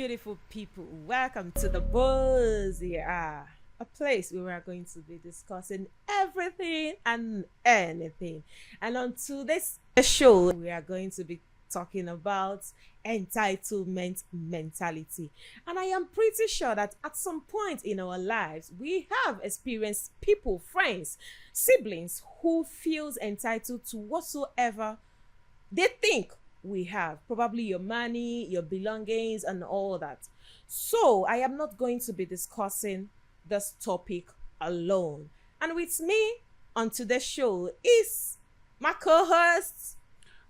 beautiful people. Welcome to the BUZZY HOUR, a place where we are going to be discussing everything and anything. And on today's show, we are going to be talking about entitlement mentality. And I am pretty sure that at some point in our lives, we have experienced people, friends, siblings who feels entitled to whatsoever they think we have, probably your money, your belongings, and all that. So, I am not going to be discussing this topic alone. And with me on today's show is my co host.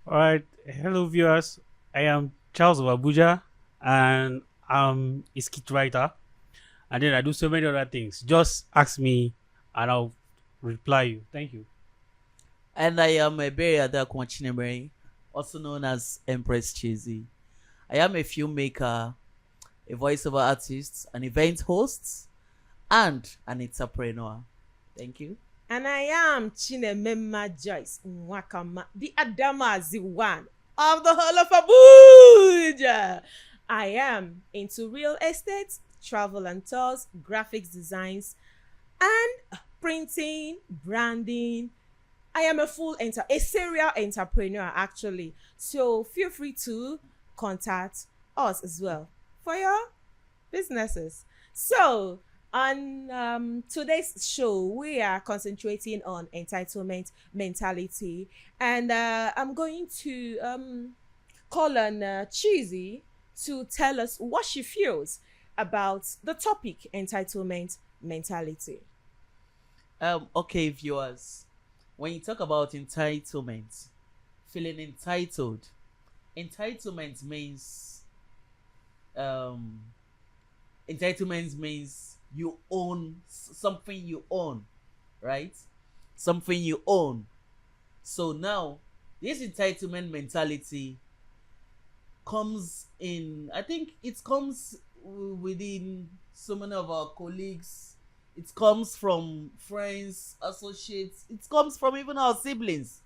All right, hello viewers. I am Charles of Abuja, and I'm a skit writer, and then I do so many other things. Just ask me, and I'll reply you. Thank you. And I am a very Adaku Nwachinemere, also known as Empress Cheesy. I am a filmmaker, a voiceover artist, an event host, and an entrepreneur. Thank you. And I am Chinemenma Joyce Nwakanma, the Adamazi one of the whole of Abuja. I am into real estate, travel and tours, graphics designs, and printing, branding. I am a serial entrepreneur actually. So feel free to contact us as well for your businesses. So on today's show, we are concentrating on entitlement mentality, and I'm going to call on Cheesy to tell us what she feels about the topic entitlement mentality. Okay, viewers. When you talk about entitlement, feeling entitled, entitlement means um entitlement means you own something you own, right? Something you own. So now this entitlement mentality comes in, I think it comes within so many of our colleagues. It comes from friends, associates. It comes from even our siblings,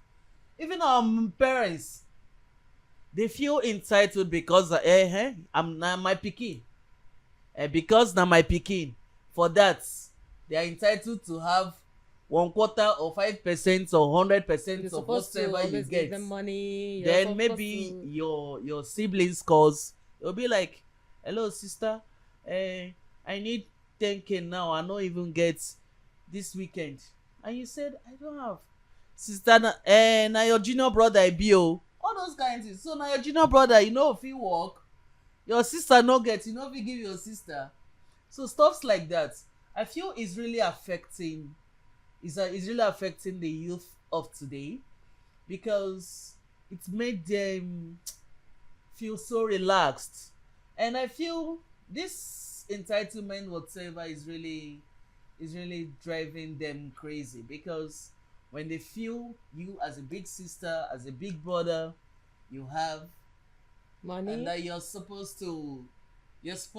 even our parents. They feel entitled because I'm na my pikin. Because na my pikin. For that, they are entitled to have 1/4 or 5% or 100% You're of supposed to whatever you always give get. them money. You're Then supposed maybe to... your siblings calls. It'll be like, hello sister, I need 10K now. I don't even get this weekend. And you said, I don't have. Sister, now your junior brother I be oh. All those kinds of things. So now your junior brother, you know if he work, your sister no get, you know if you give your sister. So stuffs like that, I feel is really affecting is really affecting the youth of today, because it made them feel so relaxed. And I feel this entitlement whatever is really driving them crazy, because when they feel you as a big sister, as a big brother, you have, money. and that you're supposed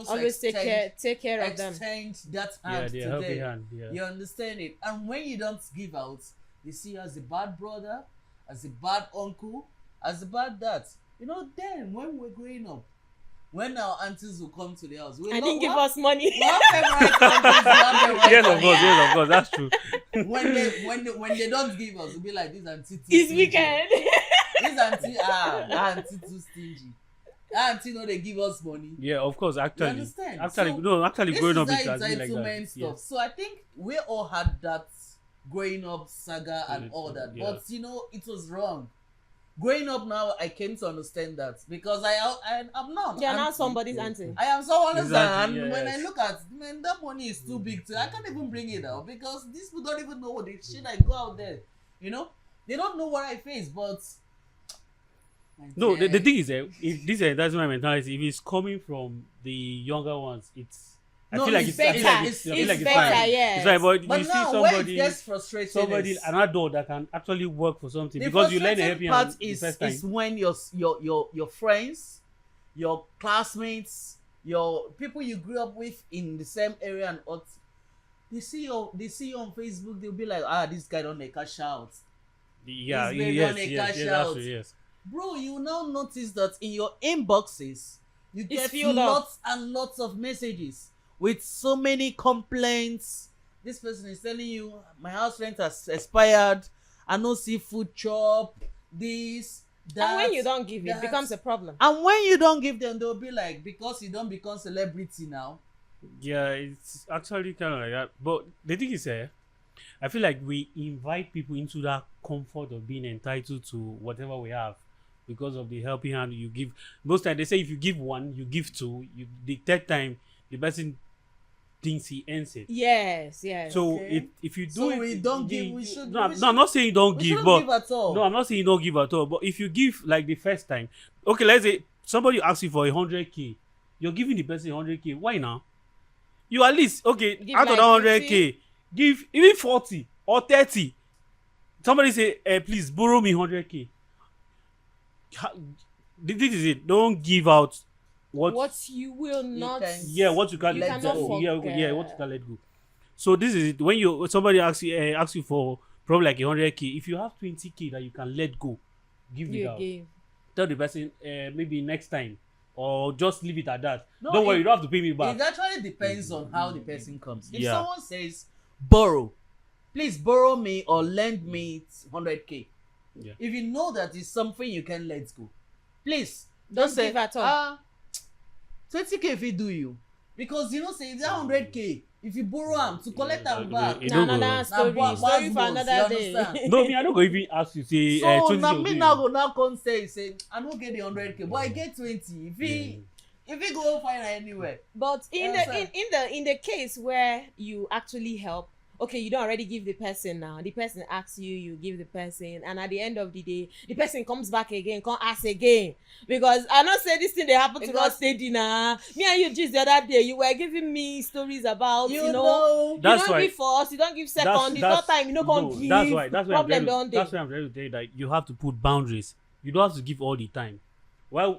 Always to take care of them. extend that Yeah, hand the to helping them. hand. Yeah. You understand it? And when you don't give out, they see you as a bad brother, as a bad uncle, as a bad dad. You know, then when we're growing up, when our aunties will come to the house, we And didn't give us money. we have favorite aunties, we have favorite Yes, of aunties. course. Yes, of course. That's true. When they don't give us, we'll be like, this auntie too It's stingy. weekend. This auntie, that auntie too stingy. That auntie know they give us money. Yeah, of course. You Actually, understand? actually, So, no. Actually, This growing is up, it that has been like entitlement that. stuff. Yes. So I think we all had that growing up saga and all that. Yeah. But it was wrong. Growing up now, I came to understand that, because I'm not. They are now auntie. somebody's auntie. I am someone else, Exactly, and when I yes. look at, man, that money is too big to. I can't even bring it out, because these people don't even know what the shit I go out there. You know, they don't know what I face, but. No, the thing is, if this entitlement mentality, if it's coming from the younger ones, I No, feel like it's I feel like better. it's, I feel It's like it's better, fine. yes. It's fine, but But you see now, where it somebody, gets frustrating somebody, is, an adult that can actually work for something, the because you learn a frustrating happy part hand the is first time. is when your friends, your classmates, your people you grew up with in the same area and what, they see you on Facebook, they'll be like, this guy don't make cash out. Yeah, This baby yes, on a yes, cash yes, that's out. true, yes. Bro, you now notice that in your inboxes, you It's get filled up. lots and lots of messages with so many complaints. This person is telling you, my house rent has expired, I no see food chop, this, that. And when you don't give it, that. it becomes a problem. And when you don't give them, they'll be like, because you don't become celebrity now. Yeah, it's actually kind of like that. But the thing is, I feel like we invite people into that comfort of being entitled to whatever we have because of the helping hand you give. Most times they say if you give one, you give two. The third time, the person thinks he earns it. Yes. So Okay. if you do So it, we don't give. We should. No, we I'm not saying you don't we give, shouldn't but give at all. no, I'm not saying you don't give at all. But if you give like the first time, okay, let's say somebody asks you for 100K, you're giving the person 100K. Why now? You at least Give out of like that 100K, 50. give even 40 or 30. Somebody say, please borrow me 100K. This is it. Don't give out What you will not. can- what you can You let cannot go. forget. What you can let go. So this is it. When somebody asks you for probably like 100K, if you have 20K that you can let go, give it You out. give. Tell the person maybe next time, or just leave it at that. No, Don't worry, it- you don't have to pay me back. It actually depends on how the person comes. If Yeah. someone says borrow, please borrow me or lend me 100K. Yeah. If you know that it's something you can let go, please Don't just say give at all. 20K if it do you, because you know say that 100K if you borrow am to collect am back. It No, don't no, go. no. Story Nah, for you another day. understand? No, me, I don't go even ask you say So 20 now will me do now you. go now come say I don't get the 100K, but I get 20. If he go find anywhere. But in Yes, in the case where you actually help, okay, you don't already give the person now. The person asks you, you give the person, and at the end of the day, the person comes back again, come ask again. Because I not say this thing they happen to Because- us steady now. Me and you just the other day, you were giving me stories about You know. know. You That's don't why- give first, you don't give second, the third time you know can't give. That's why I'm problem trying don't that's they? why I'm trying to tell you that you have to put boundaries. You don't have to give all the time. Why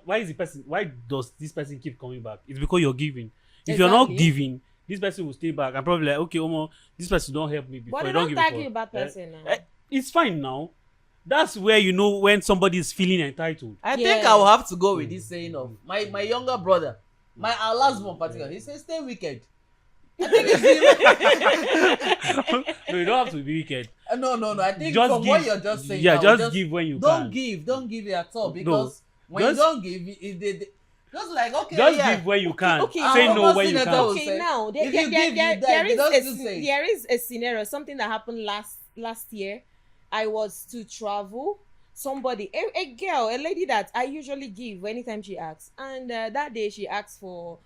does this person keep coming back? It's because you're giving. If you're not Exactly. giving, this person will stay back and probably like, okay, Omo, this person don't help me before. But they you don't don't give tag it you for- bad person now. It's fine now. That's where you know when somebody is feeling entitled. I Yeah. think I will have to go with this saying of my younger brother, our last one particular. He says stay wicked. I think it's No, you don't have to be wicked. no. I think Just from give, what you're just saying, yeah, now, just give when you don't can. don't give it at all, because when just- you don't give, they just like okay, Just yeah. give when you can. okay, Say I'll no almost when seen you it can. all. Okay, say, now if you give, you die. there is Just to say. there is a scenario, something that happened last year. I was to travel. Somebody, a girl, a lady that I usually give anytime she asks, and that day she asked for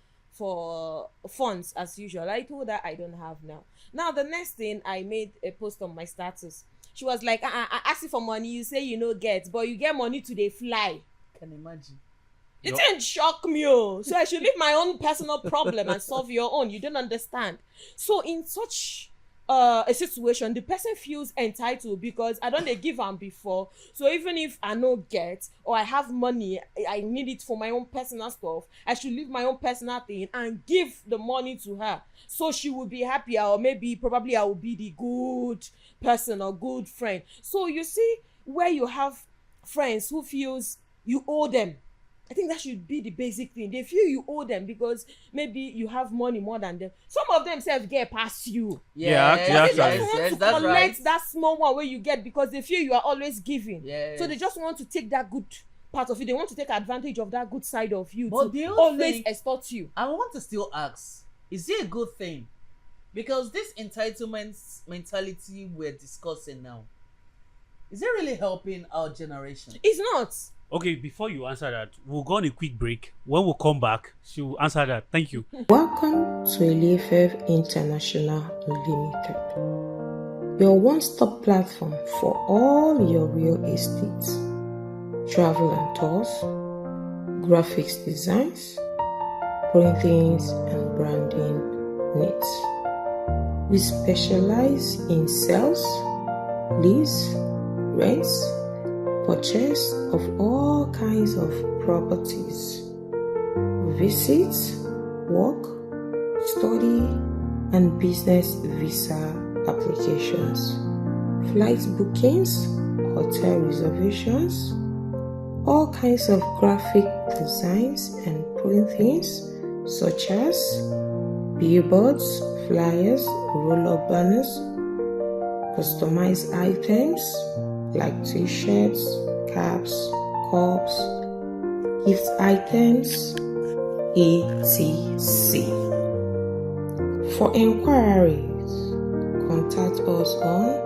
funds as usual. I told her I don't have now. Now the next thing, I made a post on my status. She was like, I asked you for money, you say you no get, but you get money to dey fly. Can imagine. It No. didn't shock me, oh. So I should leave my own personal problem and solve your own. You don't understand. So in such a situation, the person feels entitled because I don't dey give am before. So even if I no get or I have money, I need it for my own personal stuff, I should leave my own personal thing and give the money to her. So she will be happier, or probably I will be the good person or good friend. So you see where you have friends who feels you owe them. I think that should be the basic thing. They feel you owe them because maybe you have money more than them. Some of them self get past you. Yeah, They that's just right. want to that's collect right. that small one where you get because they feel you are always giving. Yes. So they just want to take that good part of you. They want to take advantage of that good side of you But to do you always think- extort you. I want to still ask, is it a good thing? Because this entitlement mentality we're discussing now, is it really helping our generation? It's not. Okay, before you answer that, we'll go on a quick break. When we come back, she will answer that. Thank you. Welcome to Eliefev International Limited, your one-stop platform for all your real estate, travel and tours, graphics designs, printings and branding needs. We specialize in sales, lease, rents, purchase of all kinds of properties, visits, work, study, and business visa applications, flight bookings, hotel reservations, all kinds of graphic designs and sampling things such as billboards, flyers, roll-up banners, customized items like t-shirts, caps, cups, gift items, etc. For inquiries, contact us on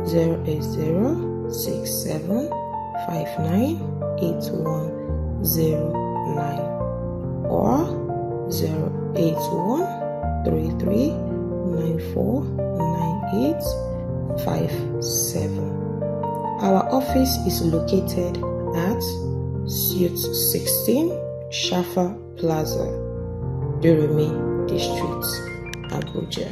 08067598109 or 08133949857. Our office is located at Suite 16, Shafa Plaza, Durumi District, Abuja.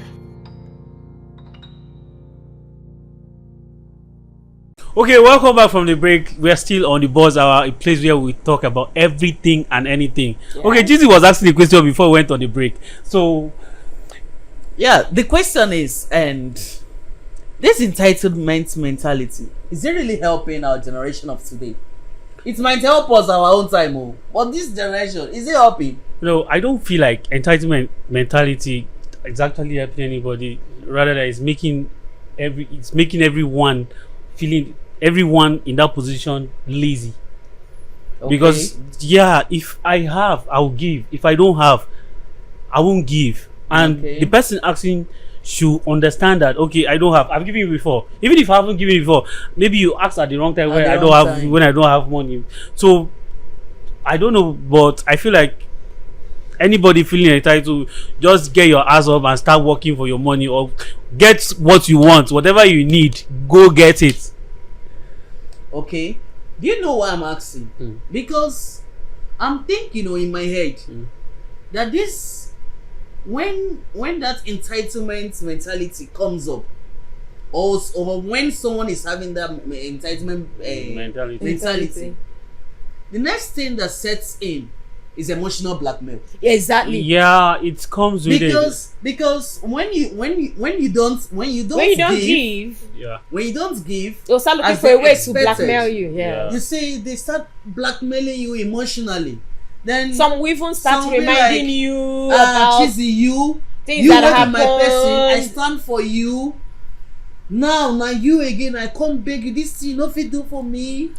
Okay, welcome back from the break. We are still on the Buzz Hour, a place where we talk about everything and anything. Yeah. Okay, Jizzy was asking the question before we went on the break. So, yeah, the question is, and this entitlement mentality, is it really helping our generation of today? It might help us our own time, but this generation, is it helping? No, I don't feel like entitlement mentality is actually helping anybody. Rather, that it's making everyone feeling, everyone in that position lazy. Okay. Because if I have, I'll give. If I don't have, I won't give. And the person asking should understand that, okay, I don't have, I've given you before. Even if I haven't given you before, maybe you asked at the wrong time when I don't have money. So I don't know, but I feel like anybody feeling entitled, just get your ass up and start working for your money, or get what you want, whatever you need, go get it. Okay, do you know why I'm asking? Because I'm thinking, in my head that this, when that entitlement mentality comes up, or when someone is having that entitlement mentality, the next thing that sets in is emotional blackmail. Exactly. Yeah, it comes with because when you don't give, they'll start looking for a way to blackmail you. Yeah. You see, they start blackmailing you emotionally. Then some will even start reminding you about things that happened. My person, I stand for you. Now you again, I come beg you. This thing nothing do for me.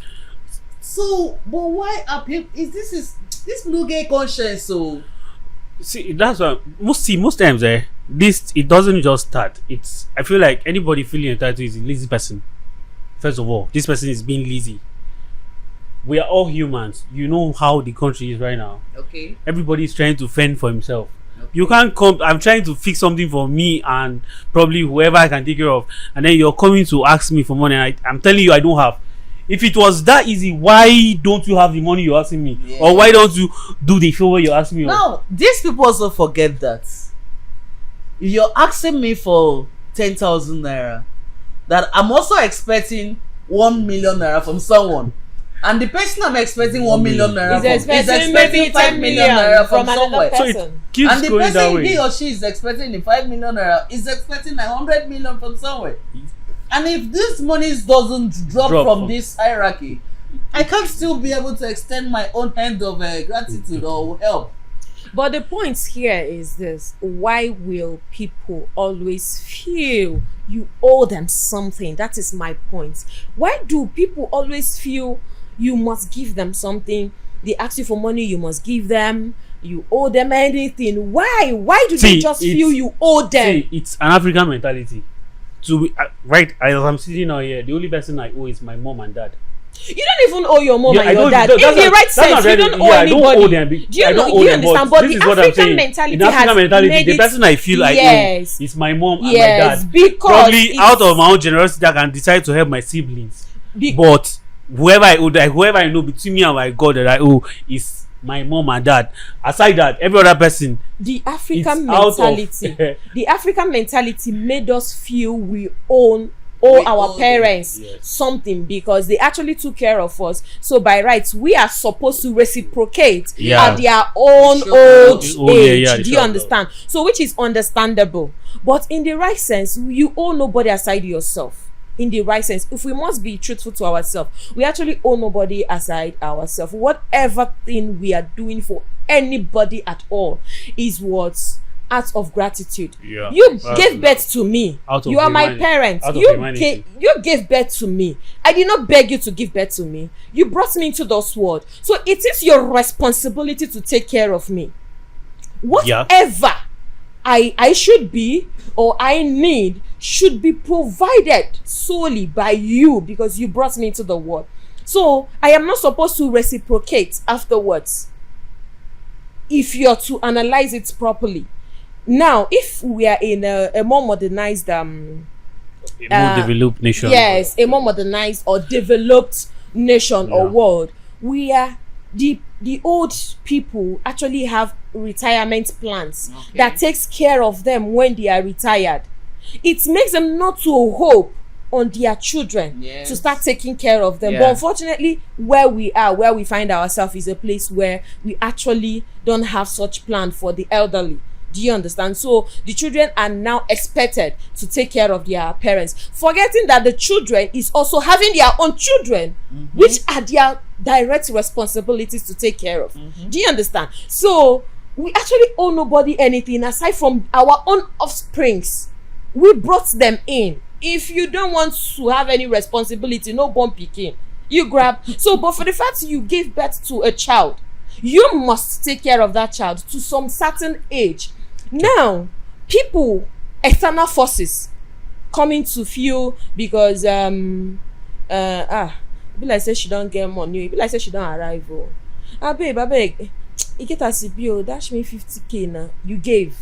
So, but why are people? This no get conscience? So, see, that's why most times this, it doesn't just start. It's, I feel like anybody feeling entitled is a lazy person. First of all, this person is being lazy. We are all humans. You know how the country is right now. Okay. Everybody is trying to fend for himself. Okay. You can't come. I'm trying to fix something for me and probably whoever I can take care of, and then you're coming to ask me for money. And I'm telling you, I don't have. If it was that easy, why don't you have the money you're asking me? Yeah. Or why don't you do the favor you're asking me? Now, these people also forget that if you're asking me for 10,000 naira, that I'm also expecting 1 million naira from someone. And the person I'm expecting 1 million naira from is expecting 5 million naira from somewhere. So it keeps and the going person that way. he or she is expecting the 5 million naira is expecting 100 million from somewhere. And if this money doesn't drop from this hierarchy, I can't still be able to extend my own hand of gratitude or help. But the point here is this: why will people always feel you owe them something? That is my point. Why do people always feel you must give them something? They ask you for money, you must give them. You owe them anything. Why? Why do they just feel you owe them? See, it's an African mentality. To right, as I'm sitting out here, the only person I owe is my mom and dad. You don't even owe your mom and your dad. In the right sense, you don't owe anybody. I don't owe them. Do you understand? But the African mentality has made the person I feel I owe is my mom and my dad. Because probably out of my own generosity, I can decide to help my siblings. But whoever I owe, whoever I know between me and my God that I owe is my mom and dad. Aside that, every other person. The African mentality made us feel we owe our parents something because they actually took care of us. So by rights, we are supposed to reciprocate at their own old age. Do you understand? So which is understandable. But in the right sense, you owe nobody aside yourself. In the right sense, if we must be truthful to ourselves, we actually owe nobody aside ourselves. Whatever thing we are doing for anybody at all is what? Act of gratitude. Yeah. You gave birth to me. You are my parents. You gave birth to me. I did not beg you to give birth to me. You brought me into this world. So it is your responsibility to take care of me. Whatever I should be or I need should be provided solely by you because you brought me into the world. So I am not supposed to reciprocate afterwards if you're to analyze it properly. Now, if we are in a more modernized a more developed nation. Yes, a more modernized or developed nation or world, we are the old people actually have retirement plans that takes care of them when they are retired. It makes them not to hope on their children to start taking care of them. But unfortunately, where we find ourselves is a place where we actually don't have such plan for the elderly. Do you understand? So the children are now expected to take care of their parents, forgetting that the children is also having their own children, which are their direct responsibilities to take care of. Do you understand? So we actually owe nobody anything aside from our own offsprings. We brought them in. If you don't want to have any responsibility, no born picking, you grab. So, but for the fact you gave birth to a child, you must take care of that child to some certain age. Now, people, external forces coming to feel because be like say she don't get money, be like say she don't arrive. Babe, I beg, you get a CBO, dash me 50k now, you gave.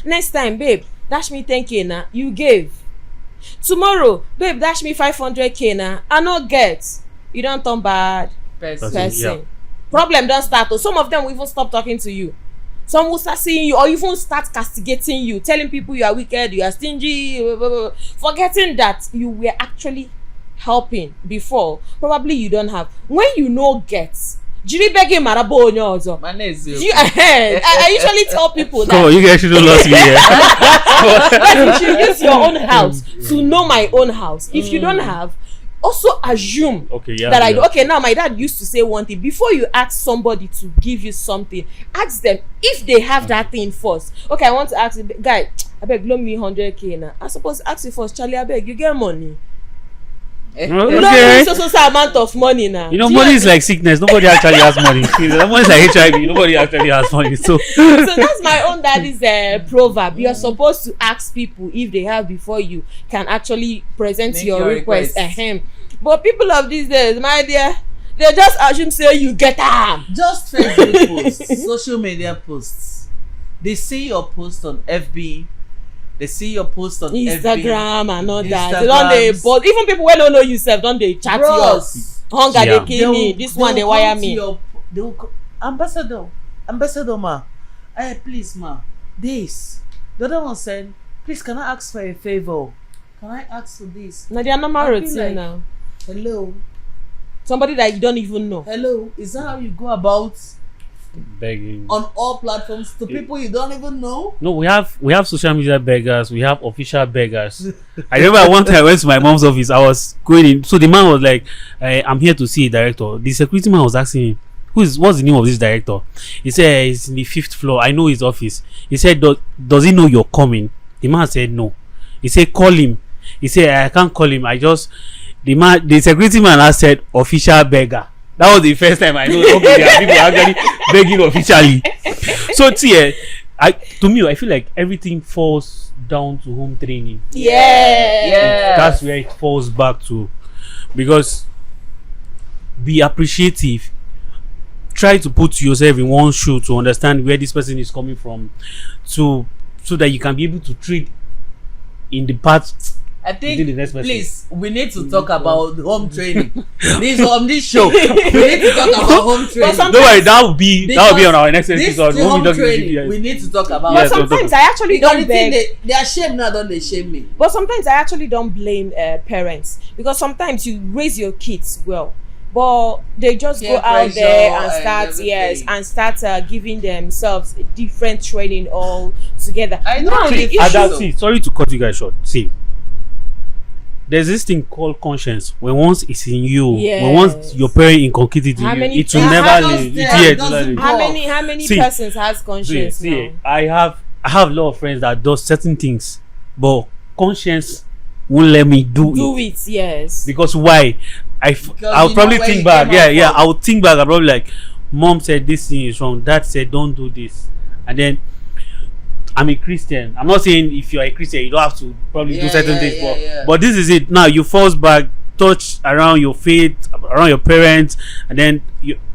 Next time, babe, dash me 10k now, you gave. Tomorrow, babe, dash me 500k now, I not get. You don't turn bad person. Problem don't start. Some of them will even stop talking to you. Some will start seeing you or even start castigating you, telling people you are wicked, you are stingy, forgetting that you were actually helping before. Probably you don't have. When you know get, I usually tell people that. Oh, you guys should have lost me here. You should use your own house to know my own house. If you don't have, also assume that now my dad used to say one thing. Before you ask somebody to give you something, ask them if they have that thing first. Okay, I want to ask the guy, I beg loan me 100k now. I suppose ask you first, Charlie, I beg you get money. Okay. So amount of money now. You know, money is like sickness. Nobody actually has money. Money is like HIV. Nobody actually has money. So that's my own daddy's proverb. You're supposed to ask people if they have before you can actually present make your request. But people of these days, my dear, they just assume say you get them. Just Facebook posts, social media posts. They see your post on FB. They see your post on Instagram FB, and all that. They don't but even people who don't know you self, don't they chat you up? Hunger they kill me. This one they wire me. They will ambassador ma. Hey, please ma. This. The other one said, please can I ask for a favor? Can I ask for this? Now they are normal routine like, now. Hello. Somebody that you don't even know. Hello. Is that how you go about begging on all platforms to people you don't even know? No, we have social media beggars, we have official beggars. I remember one time I went to my mom's office. I was going in, so the man was like, I'm here to see a director. The security man was asking him, what's the name of this director? He said he's in the 5th floor. I know his office. He said, does he know you're coming? The man said no. He said call him. He said I can't call him. The security man has said official beggar. That was the first time I know there are people actually begging officially. So to me, I feel like everything falls down to home training. Yeah. That's where it falls back to. Because be appreciative. Try to put yourself in one shoe to understand where this person is coming from, so that you can be able to trade in the path. I think, please, we need to talk about home training. This show, we need to talk about home training. Don't worry, that will be on our next episode. Home training, we need to talk about. But sometimes I actually don't blame. They are shame now, don't they shame me? But sometimes I actually don't blame parents, because sometimes you raise your kids well, but they just go out there and start giving themselves a different training all together. I know. Sorry to cut you guys short. See, there's this thing called conscience. When once it's in you, when once Yes. your parent inculcated in How you, many it will people- never How leave. does It that- yet, doesn't like- go? How many See, persons has conscience see, now? I have a lot of friends that does certain things, but conscience won't let me do it. Yes. Because why? Because I'll you probably know where think you back. came Yeah, out yeah. from. I'll think back. I'll probably like, mom said this thing is wrong. Dad said don't do this, and then I'm a Christian. I'm not saying if you're a Christian you don't have to probably do Yeah, certain yeah, things, yeah. but this is it. Now you falls back, touch around your faith, around your parents, and then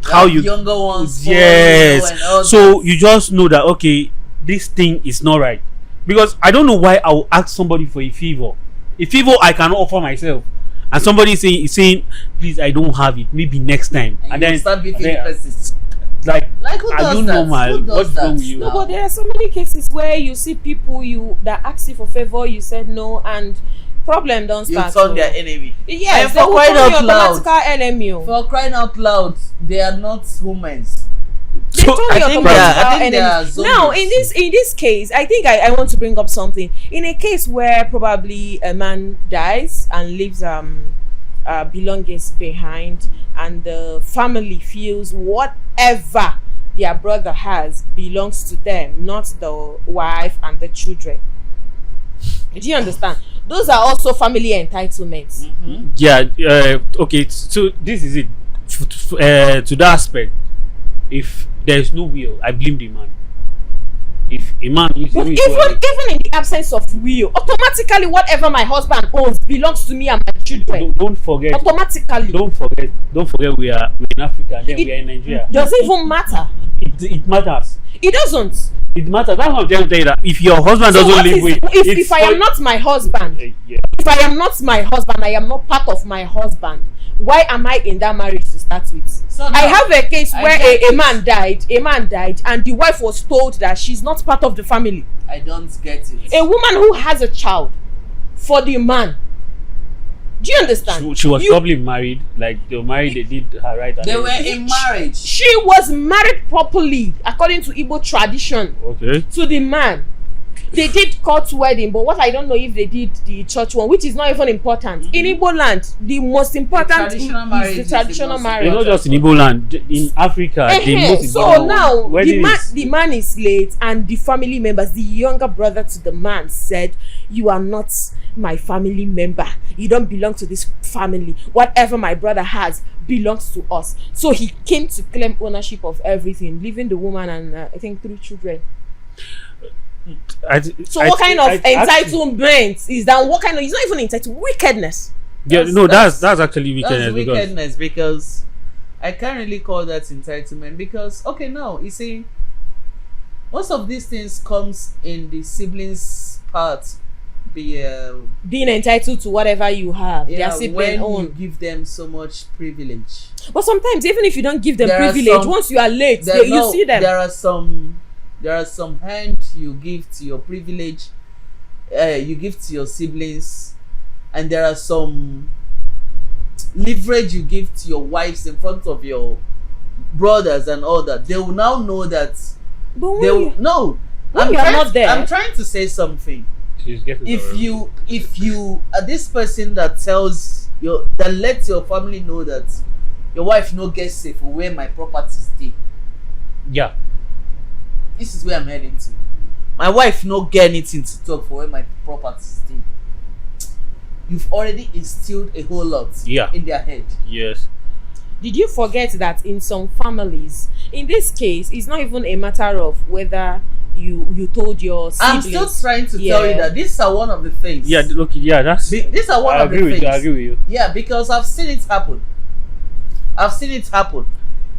how Like you younger ones, yes. and all So that. you just know that okay, this thing is not right. Because I don't know why I will ask somebody for a favor. A favor I cannot offer myself, and somebody is saying, please, I don't have it. Maybe next time. and you start beefing then- persons. like Who are does you that? normal? Who does What's that wrong with you? now? No, but there are so many cases where you see people that ask you for favor, you said no, and problem don't You start. turn their enemy. Yes, And they for will crying turn out your loud. automatical enemy. For crying out loud, they are not humans. They So turn I your think automatical I think they enemy. are zombies. Now, in this case, I think I want to bring up something. In a case where probably a man dies and leaves belongings behind, and the family feels whatever their brother has belongs to them, not the wife and the children. Do you understand? Those are also family entitlements. Yeah. Okay. So this is it. To that aspect, if there is no will, I blame the man. If a man leaves But away, even in the absence of will, automatically whatever my husband owns belongs to me and my children. don't forget. Automatically. Don't forget. We're in Africa. Then we are in Nigeria. Does it even matter? It matters. It doesn't. It matters. That's what I'm trying to tell you. That if your husband So doesn't what live is, with, if I am not my husband, yeah. if I am not my husband, I am not part of my husband. Why am I in that marriage to start with? So I now, have a case I where get a it. man died, and the wife was told that she's not part of the family. I don't get it. A woman who has a child for the man. Do you understand? She was You- probably married. Like they were married. They did her right. and They were everything. in marriage. She was married properly according to Igbo tradition Okay. to the man. They did court wedding, but what I don't know if they did the church one, which is not even important. In Igbo land, the most important traditional marriage is is the the traditional most It's marriage. not just in Igbo land. In Africa, the most So important now one. Wedding is- the man is late, and the family members, the younger brother to the man, said, "You are not my family member. You don't belong to this family. Whatever my brother has belongs to us." So he came to claim ownership of everything, leaving the woman and I think 3 children. So what kind of entitlement is that? What kind of? It's not even entitled. Wickedness. Yeah, that's actually That's wickedness because wickedness because I can't really call that entitlement because okay now you see most of these things comes in the siblings part Being entitled to whatever you have, their yeah, sibling when own. you give them so much privilege. But sometimes, even if you don't give them There are privilege, some- once you are late, you see them. There are some hand you give to your privilege, you give to your siblings, and there are some leverage you give to your wives in front of your brothers and all that. They will now know that But when they you, will no. when you are not there, I'm trying to say something. she's getting If you are this person that that lets your family know that your wife no get safe for where my properties dey, yeah. this is where I'm heading to. My wife no get anything to talk for where my properties dey. You've already instilled a whole lot in their head. Yes. did you forget that in some families, in this case, it's not even a matter of whether you told your I'm siblings. still trying to tell you that these are one of the things. Yeah. Okay. Yeah. That's. These are one I of the agree with things. you. I agree with you. Yeah, because I've seen it happen.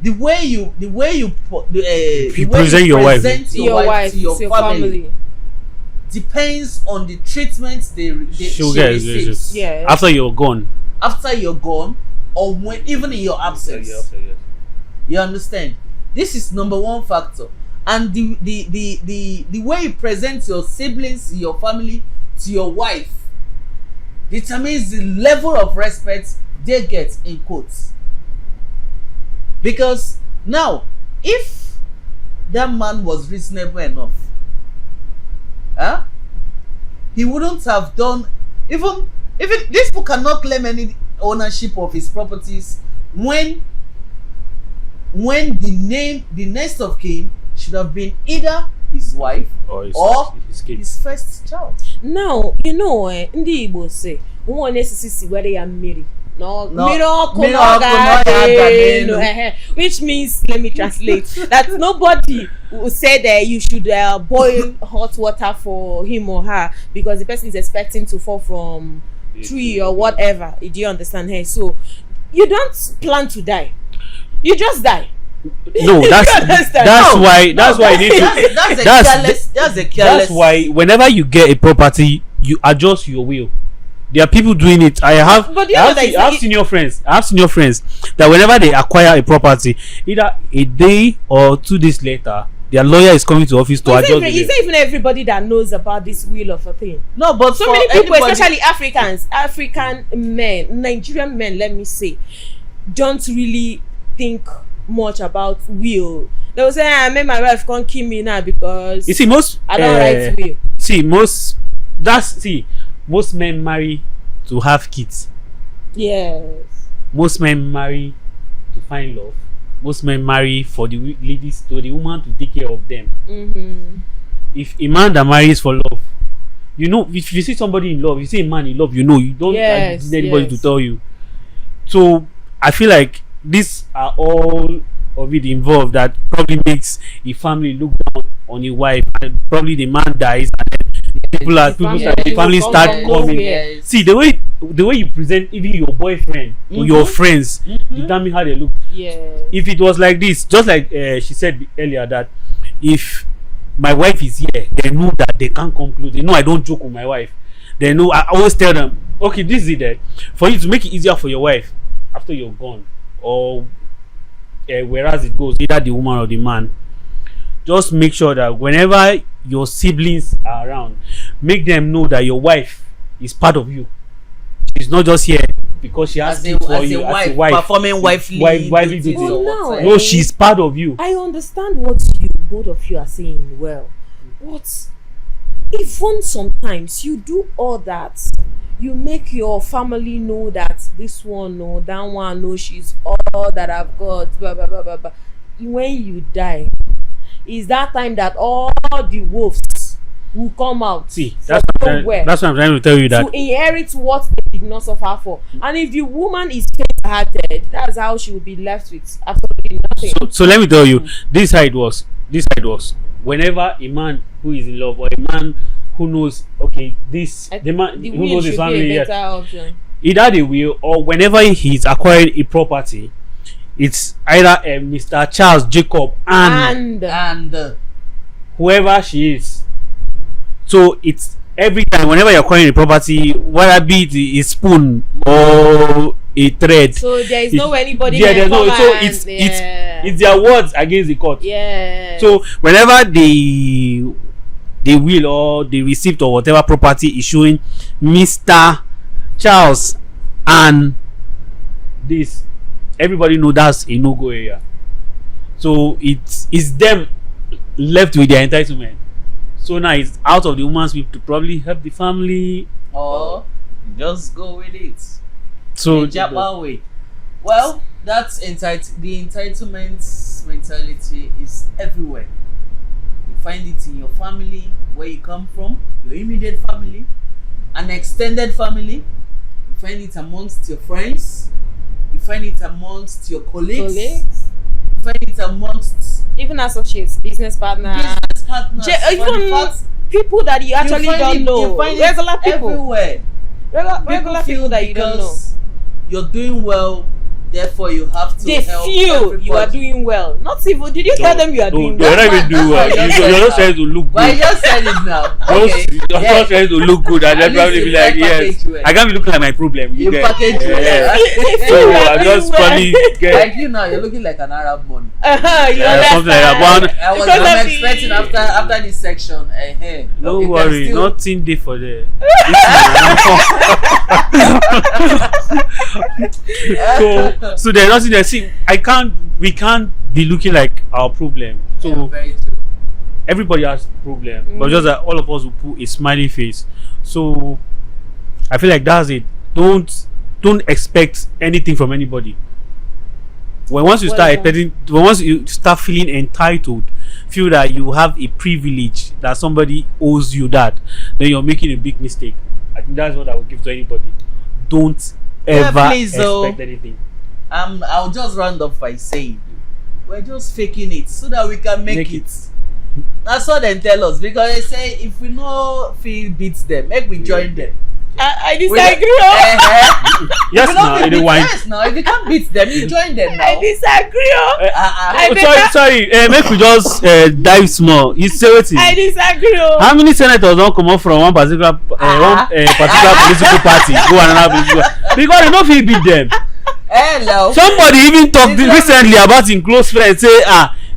The way you present your wife. present to your wife, to your to your family depends on the treatment she receives Yes. Yeah. After you're gone. after you're gone, or when even in your absence. You understand? This is number one factor, and the way you present your siblings, your family to your wife determines the level of respect they get in quotes. Because now, if that man was reasonable enough, he wouldn't have done even Even this people cannot claim any ownership of his properties when the next of kin should have been either his wife or his first child. Now, ndị Igbo say, nwa nesisi si were ya mmiri. No, which means, let me translate, that nobody will say that you should boil hot water for him or her because the person is expecting to fall from tree or whatever. Do you understand? Hey, so you don't plan to die, you just die. No, that's why you need to. That's a careless. That's why whenever you get a property, you adjust your will. There are people doing it. I have senior friends that whenever they acquire a property, either a day or 2 days later, their lawyer is coming to office to adjust it. Is it even everybody that knows about this will of a thing? No, but so many people, especially African men, Nigerian men, let me say, don't really think much about will. They will say, I made my wife can't kill me now because you see I don't write will. Most men marry to have kids. Yes. Most men marry to find love. Most men marry for the woman to take care of them. Mm-hmm. If a man that marries for love, if you see somebody in love, you see a man in love, you don't need anybody to tell you. So I feel like these are all of it involved that probably makes a family look down on a wife, and probably the man dies and then the family start coming. Yes. See the way you present even your boyfriend to your friends determine how they look. Yeah. If it was like this, just like she said earlier, that if my wife is here, they know that they can't conclude. They know I don't joke with my wife. They know I always tell them, okay, this is it. For you to make it easier for your wife after you're gone, or whereas it goes, either the woman or the man, just make sure that whenever your siblings are around, make them know that your wife is part of you. She's not just here because she has to for you as a wife performing wifely duties. No, she's part of you. I understand what both of you are saying. Well, what even sometimes you do all that, you make your family know that this one know, that one know, she's all that I've got, blah blah blah blah blah. When you die, is that time that all the wolves will come out. See, that's what I'm trying to tell you, that to inherit what they did not suffer for. And if the woman is faint-hearted, that's how she will be left with absolutely nothing. So let me tell you, this side was whenever a man who is in love, or a man who knows, okay, the man who knows his family, either they will, or whenever he's acquiring a property, it's either Mr. Charles Jacob and whoever she is. So it's every time whenever you're acquiring a property, whether be it a spoon or a thread, so there is no anybody. Yeah, there's no. So it's their words against the court. Yeah. So whenever they will, or the receipt or whatever property is showing Mr. Charles and this, everybody know that's a no-go area. So it's them left with their entitlement. So now it's out of the woman's will to probably help the family, or just go with it. So way. Well, that's the entitlement mentality is everywhere. You find it in your family, where you come from, your immediate family, an extended family. You find it amongst your friends. You find it amongst your colleagues. You find it amongst even associates, business partners, even people that you actually don't know. Regular people everywhere. Regular people that you don't know. You're doing well, therefore you have to they help feel everybody. You are doing well. Not even. Did you tell them you are doing well? You're not even doing well. You're just trying to look good. But I just said it now. Okay. You're just trying to look good, and then probably be like, yes, I can't be looking like my problem. You package So I just probably get like you now. You're looking like an Arab money. Something like that. I'm expecting after this section. Don't worry, nothing there for there. So there's nothing there. See, we can't be looking like our problem. So everybody has problem, but just that all of us will put a smiley face. So I feel like that's it. Don't expect anything from anybody. Once you start expecting, once you start feeling entitled, feel that you have a privilege, that somebody owes you that, then you're making a big mistake. I think that's what I would give to anybody. Don't ever expect anything. I'll just round up by saying we're just faking it so that we can make it. That's what they tell us, because they say if we no feel beats them, make we join them. I disagree. Yes, now yes, now if you can't beat them, you join them now. I disagree. Sorry. Make we just dive small. You say what? I disagree. How many senators don't come up from one particular political party go another political? Because they don't feel beat them. Hello. Somebody even talked recently about him close friend,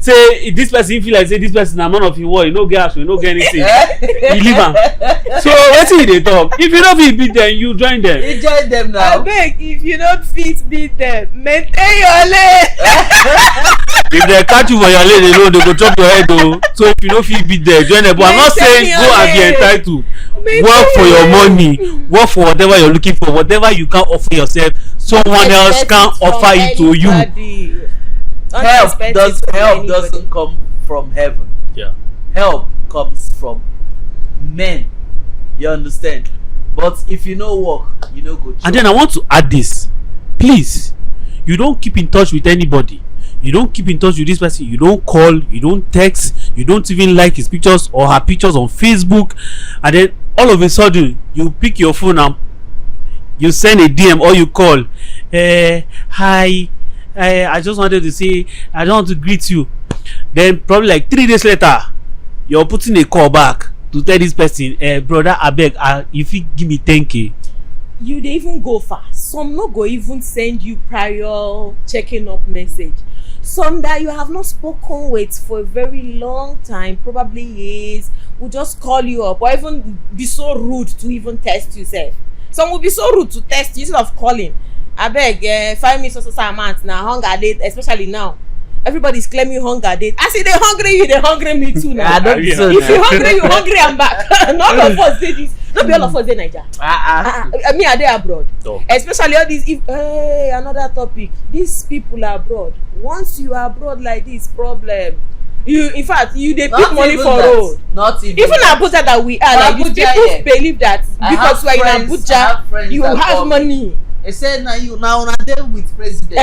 say this person feel like say this person a man of his word, you no get house, you no get anything. You leave am. So wetin they talk? If you don't fit beat them, you join them. You join them now. Abeg, if you don't fit beat them, maintain your lane. If they catch you for your lane alone, they go chop your head though. So if you don't fit beat them, join them. But I'm not saying go and be entitled. Work for your money. Work for whatever you're looking for. Whatever you can offer yourself, someone else can offer it to you. Help doesn't come from heaven. Yeah. Help comes from men. You understand? But if you no work, you no go. And then I want to add this. Please, you don't keep in touch with anybody. You don't keep in touch with this person. You don't call. You don't text. You don't even like his pictures or her pictures on Facebook. And then all of a sudden, you pick your phone and you send a DM or you call. Hi. I just wanted to say I don't want to greet you. Then probably like 3 days later, you're putting a call back to tell this person, brother, abeg, if you give me 10k. You dey even go far. Some no go even send you prior checking up message. Some that you have not spoken with for a very long time, probably years, will just call you up or even be so rude to even test yourself. Some will be so rude to test you instead of calling. Abeg, find me so amount na hunger date, especially now. Everybody's claiming hunger date. I say they hungry you, they hungry me too now. I don't so if you hungry, you hungry I'm back. Not all of us say this. Not be all of us say Naija. Me are they abroad. Especially all these. Another topic. These people are abroad. Once you are abroad like this, problem. You, in fact, you dey pick money for road. Not even Abuja that we are like these people believe that because we are in Abuja, you have money. They said now you now on a day with president.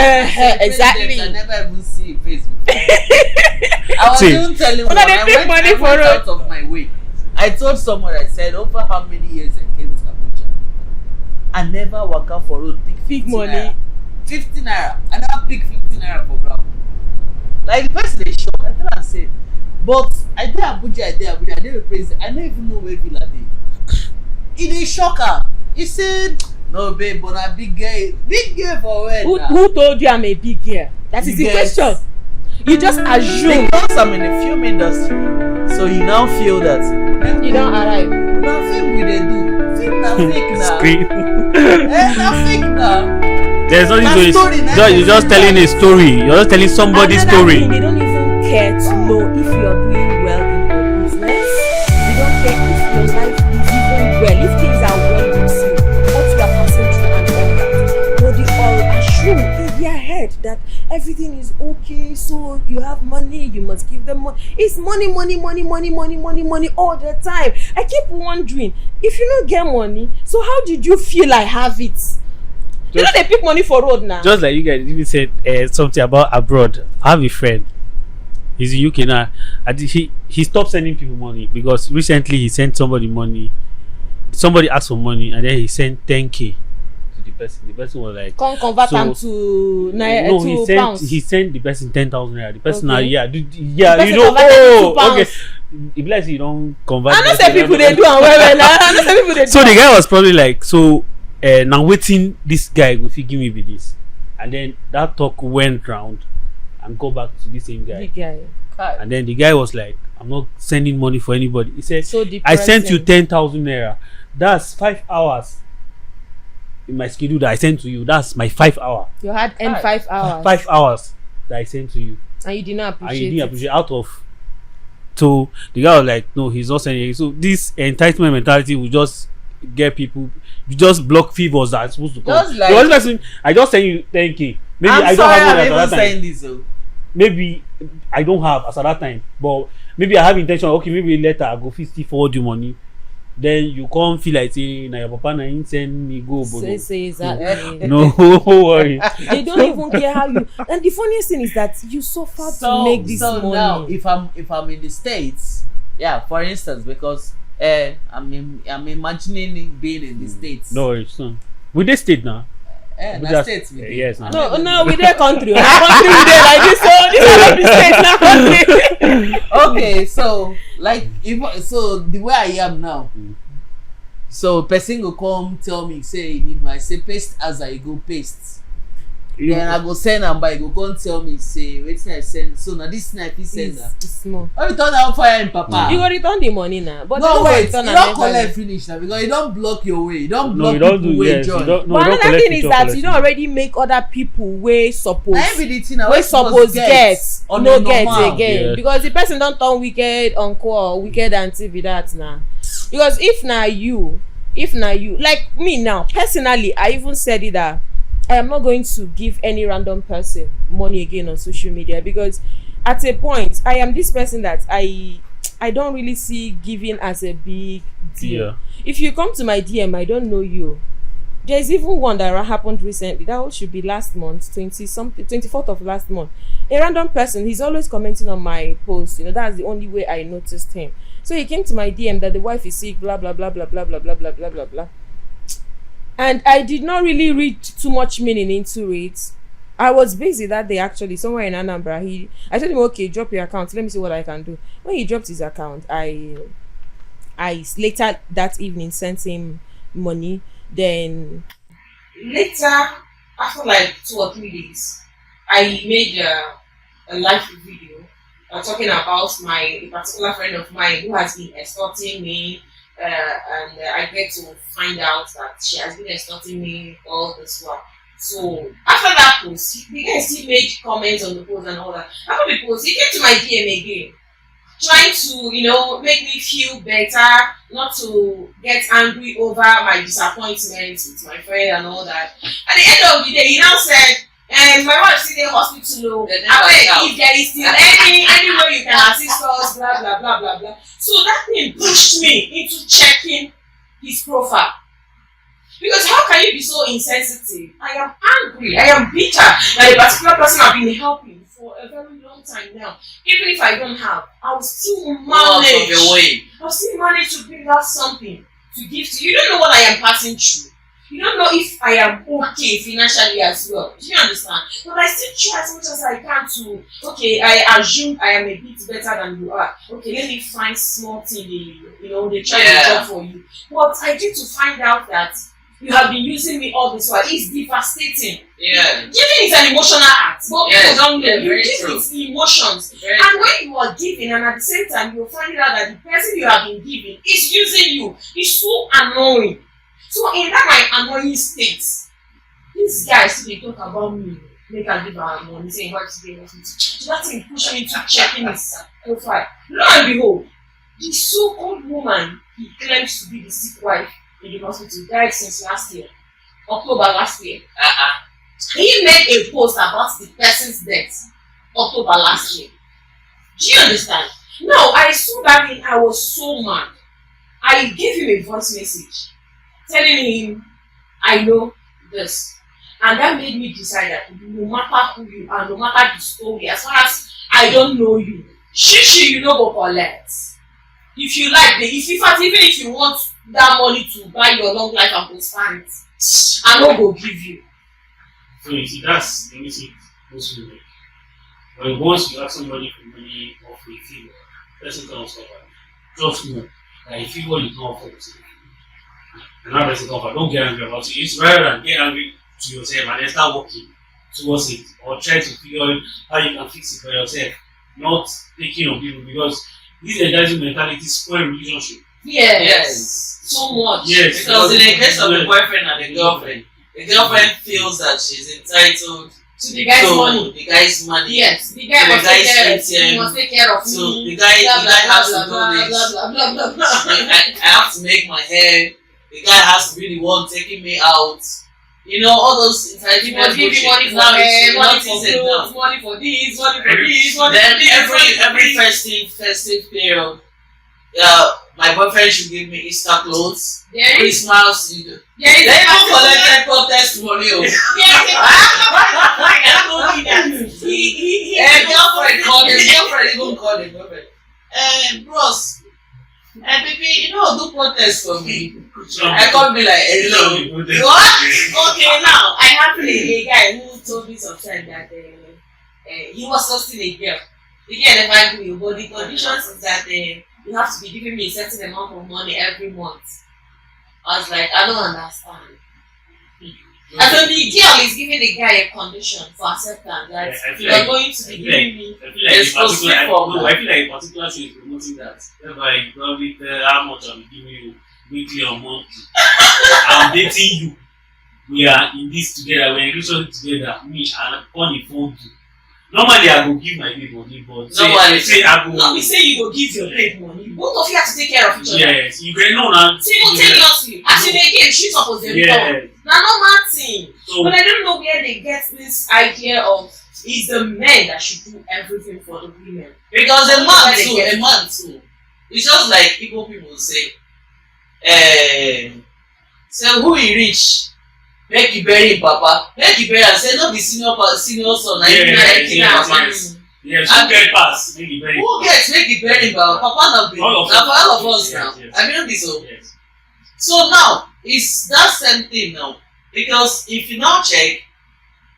Exactly. I never even see Facebook. I was even telling one. I went out of my way. I told someone, I said, over how many years I came to Abuja, I never work out for road pick money. 50 naira. I never pick 50 naira for ground. Like the person they shocked. I tell her, I said, but I did Abuja, I did the president. I don't even know where Villa dey. It is shocker. He said, no babe, but a big girl for where? Who told you I'm a big girl? That is the question. You just assume. Because I'm in the film industry, so you now feel that you don't arrive. Now film we dey do. Film na fake now. Screen. Na fake now. There's nothing to it. You're just telling a story. You're just telling somebody's story. Thing, they don't even care to know if you're doing well in your business. They don't care if your life is even well. If things are well with you, what you are passing through and all that. But they all assume in their head that everything is okay. So you have money, you must give them money. It's money all the time. I keep wondering, if you don't get money, so how did you feel I have it? You know they pick money for road now. Just like you guys even said something about abroad. I have a friend. He's in UK now. He stopped sending people money because recently he sent somebody money. Somebody asked for money and then he sent 10k to the person. The person was like, "Can't convert them to pounds." He sent the person 10,000 naira. The person now, okay. If let's say you don't convert. I know say people they do and well. I know say people they do. So the guy was probably like, now waiting this guy if he give me with this, and then that talk went round and go back to the same guy. And then the guy was like, I'm not sending money for anybody. He said, so I sent you 10,000 naira. That's 5 hours in my schedule that I sent to you. That's my 5 hour. You had 5 hours. 5 hours that I sent to you. And you did not appreciate out of. So the guy was like, no, he's not sending it. So this entitlement mentality will just get people. You just block favors that are supposed to come. Just like- The only person I just send you 10K. Maybe I'm I don't sorry, have money I'm at even that time. saying this. Oh. Maybe I don't have as at that time, but maybe I have intention. Okay, maybe later I go 50 forward you money. Then you can't feel like saying, "Na your papa na him send me go." Say exactly. No worry. They don't even care how you. And the funniest thing is that you suffer to make this money. Now, if I'm in the States, yeah, for instance, because I'm imagining being in the States. No worries, son. We dey state now. Na just- States we dey. yes, now. No, we dey country. Country we dey like this. So this is not the state, not country. Okay, so like the way I am now, so person go come tell me say he need my say paste as I go paste. Then I go send am by go come tell me say wetin I send. So na this thing I fit send am. It's small. Why you turn am fire him papa? You go return the money now. But No wait, you return am don eventually. collect finish now because you don block your way. You don No, block you don't people do wey yes. You join. don't. No, But you don't another collect thing is picture that collection. you don't already make other people wey suppose Na every the thing na wey suppose get on no a get normal. again Yeah. because the person don turn wicked uncle or wicked aunty be that na. Because if na you like me now personally, I even said it that I am not going to give any random person money again on social media because at a point I am this person that I don't really see giving as a big deal. Yeah. If you come to my DM, I don't know you. There's even one that happened recently. That one should be last month, 24th of last month. A random person, he's always commenting on my post. You know, that's the only way I noticed him. So he came to my DM that the wife is sick, blah blah blah blah blah blah blah blah blah blah blah. And I did not really read too much meaning into it. I was busy that day actually, somewhere in Anambra. I told him, okay, drop your account. Let me see what I can do. When he dropped his account, I later that evening sent him money. Then later, after like 2 or 3 days, I made a live video talking about a particular friend of mine who has been extorting me. And I get to find out that she has been extorting me all this while. So after that post, the guy still made comments on the post and all that. After the post, he came to my DM again, trying to, make me feel better, not to get angry over my disappointment with my friend and all that. At the end of the day, he now said, my wife is in the hospital. If there is still any way you can assist us, blah blah blah blah blah. So that thing pushed me into checking his profile. Because how can you be so insensitive? I am angry. I am bitter that a particular person I've been helping for a very long time now. Even if I don't have, I'll still manage. I'll still manage to bring out something to give to you. You don't know what I am passing through. You don't know if I am okay financially as well. Do you understand? But I still try as much as I can to, okay, I assume I am a bit better than you are. Okay, let me find small thing they try to job for you. But I get to find out that you have been using me all this while. It's devastating. Yeah. Giving is an emotional act. But people don't know. You very give true. it emotions. Very And when you are giving and at the same time you're finding out that the person you have been giving is using you, it's so annoying. So in that my annoying state, this guy still dey talk about me, make I give her money, saying what today was me to check. So that thing push me into checking his profile. Lo and behold, the so-called woman he claims to be the sick wife in the hospital died since last year, October last year. He made a post about the person's death, October last year. Do you understand? Now I saw that thing, I was so mad. I gave him a voice message telling him, I know this. And that made me decide that no matter who you are, no matter the story, as far as I don't know you, you no go collect. If you like, even if you want that money to buy your long life and prosperity, I no go give you. So you see, that's the message most people make. When once you ask somebody for money or for a favor, person cannot stop that. Just know that if you want, you can't afford it. And that person can't afford. Don't get angry about it. It's rather than get angry to yourself and then start working towards it or try to figure out how you can fix it for yourself, not taking on people, because this entitlement mentality spoil relationship. Yes. So much. Yes. Because in the case of the boyfriend and the girlfriend feels that she's entitled to the guy's money. The guy's money. Yes. The guy must take care of so me. the guy has to do this. Blah, blah, blah, blah, blah. I have to make my hair the guy has to be the one taking me out. You know, all those entitlement Give you money for hair, money for clothes, money for this, money for this, money then for this. every festive period, my boyfriend should give me Easter clothes, Christmas. They even collected protest money. Girlfriend even called him boyfriend. Bros, baby, you know, do protest for me. I can't be like, hello. What? Okay, now I have a guy who told me sometime that he was hosting a girl. The girl never agree, but the conditions is that you have to be giving me a certain amount of money every month. I was like, I don't understand. And so the girl is giving the guy a condition for acceptance that you are going to be giving me. I feel like a particular show is promoting that. Thereby, you probably tell how much I'm giving you weekly or monthly. I'm dating you. We are in this together. We're in relationship together. Me, and on the phone too. Normally, I go give my babe money, but say I go. No, we say you go give your babe money. Both of you have to take care of each other. Yes, you can know now. Simultaneously. As in again, she's supposed to be done. Now, normal thing. So, but I don't know where they get this idea of it's the men that should do everything for the women. Because a man too. It's just like people say, say who he rich, make you bury him papa, make you bury and say no be senior son, yes. Who get pass, make you bury him. Who gets make you bury him papa? Papa not be. Now for all of us now. I mean, be so. Yes. So now it's that same thing now. Because if you now check,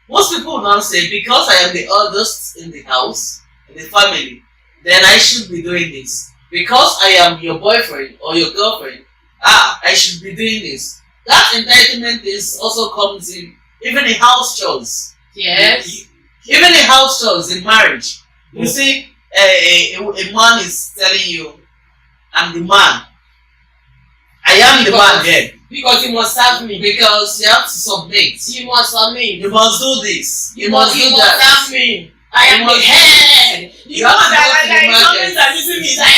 most people now say because I am the oldest in the house, in the family, then I should be doing this. Because I am your boyfriend or your girlfriend, I should be doing this. That entitlement is also comes in even in house chores. Yes. Even in house chores in marriage. You see, a man is telling you, I'm the man. I am the man here. Because you must serve me. Because you have to submit. You must submit. You must do this. You must do that. Serve me. I am the head. You have to go to the market. I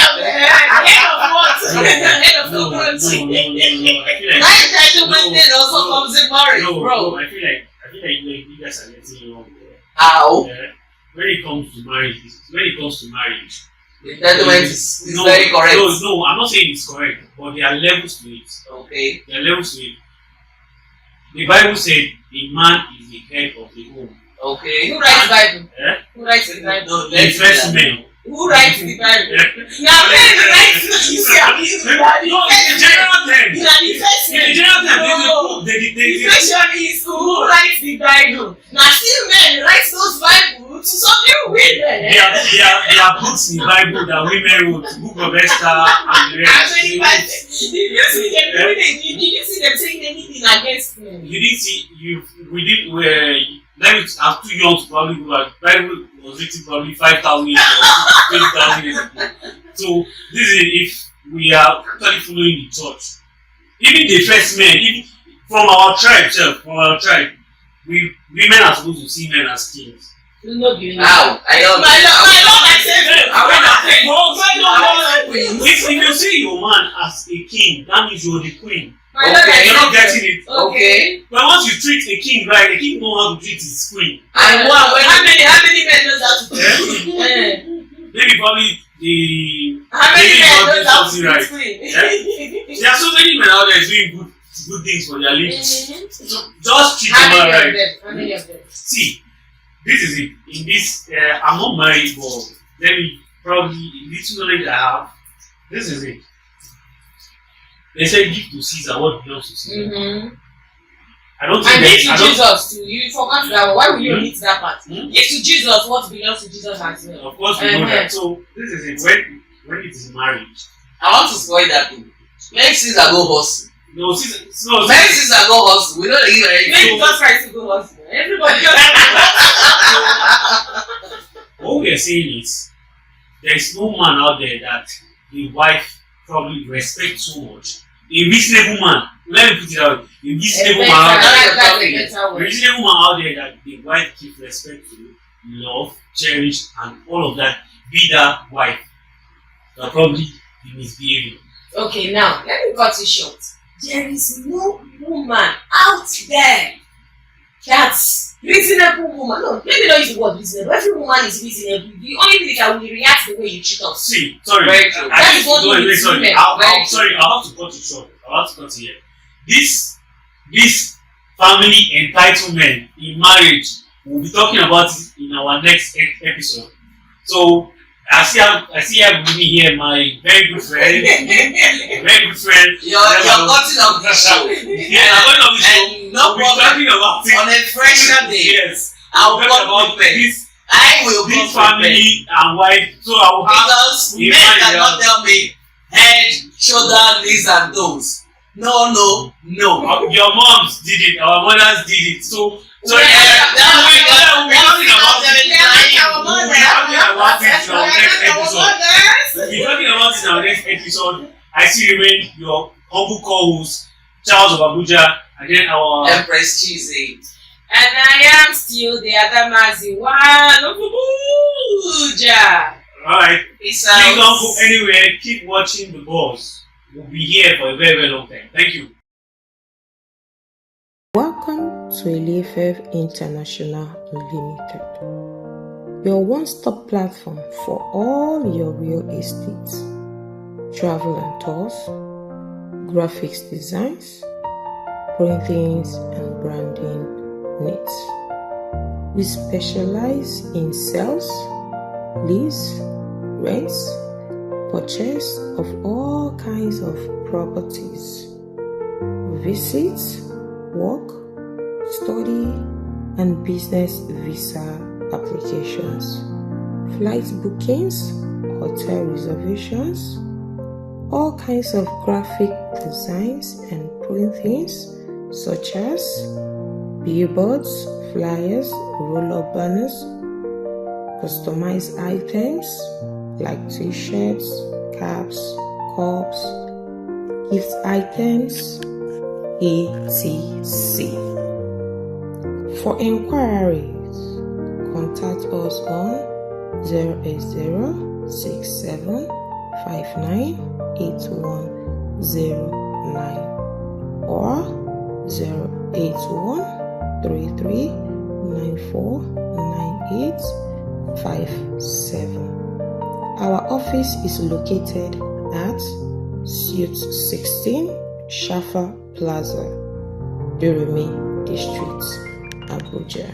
am the head of what? Head of the country. That entitlement thing also comes in marriage, bro. I feel like you guys are getting it wrong. How? When it comes to marriage, the entitlement is very correct. No, I'm not saying it's correct, but there are levels to it. Okay. There are levels to it. The Bible said the man is the head of the home. Okay. Who writes the Bible? Who writes the Bible? No, the first men. Who writes the Bible? Now, men write the No, in the general term. In the first In the general term, the question is who writes the Bible? Now, still men write those Bibles to some new women. There are books in the Bible that women wrote, Book of Esther and the rest. Did you see them saying anything against men? You didn't see, let me, I'm too young to probably go back. Bible was written probably 5,000 years ago, 20,000 years ago. So, this is if we are actually following the church. Even the first men, even from our tribe, women are supposed to see men as kings. How? I don't know. If you see your man as a king, that means you're the queen. Okay, you're not getting it. Okay. But once you treat a king right, the king knows how to treat his queen. And how many men knows how to treat? Maybe probably the how many men knows how to treat right. queen? There are so many men out there doing good things for their ladies. So just treat How them many right. How many of them? See, this is it. In this, I'm not married, but let me probably in this knowledge I have, this is it. They say give to Caesar what belongs to Caesar. I don't think and give to Jesus too. You forgot that one. Why will you omit that part? Give to Jesus what belongs to Jesus as well. Of course we know that. So this is it. When it is marriage. I want to spoil that thing. Make Caesar go hustle. No, Caesar. Make Caesar go hustle. We don't give anything. Make Jesus Christ to go hustle. Everybody what we are saying is there is no man out there that the wife probably respects so much. A reasonable man, let me put it out, a reasonable man out there that the wife gives respect to, love, cherish, and all of that, be that wife that probably be misbehaving. Okay, now let me cut it short. there is no woman out there that's reasonable woman. No, let me not use the word reasonable. Every woman is reasonable. The only thing is that we react the way you treat us. See, sorry. That is what we sorry. I'll have to cut you short. I'll have to cut you here. This family entitlement in marriage, we'll be talking about it in our next episode. So I see with me here my very good friend. You're cutting off the show. Yeah, I'm cutting off the show. And no problem. About it. On a fresher day. Yes. I will come prepared. I will come this family and wife. So I will have because men cannot tell me head, shoulder, knees and toes. No. Your moms did it. Our mothers did it. So we're talking about it in our next episode. I still remain your humble co-host, Charles of Abuja, and then our Empress Cheesy. And I am still the Adamazi one of Abuja. Alright. Please don't go anywhere. Keep watching the boss. We'll be here for a very, very long time. Thank you. Welcome to Elefev International Limited, your one-stop platform for all your real estate, travel and tours, graphics designs, printings and branding needs. We specialize in sales, lease, rents, purchase of all kinds of properties, visits, work, study, and business visa applications, flight bookings, hotel reservations, all kinds of graphic designs and printings such as billboards, flyers, roll-up banners, customized items like t-shirts, caps, cups, gift items, etc. For inquiries, contact us on 08067598109 or 08133949857. Our office is located at Suite 16 Shafa Plaza, Durumi District, Abuja.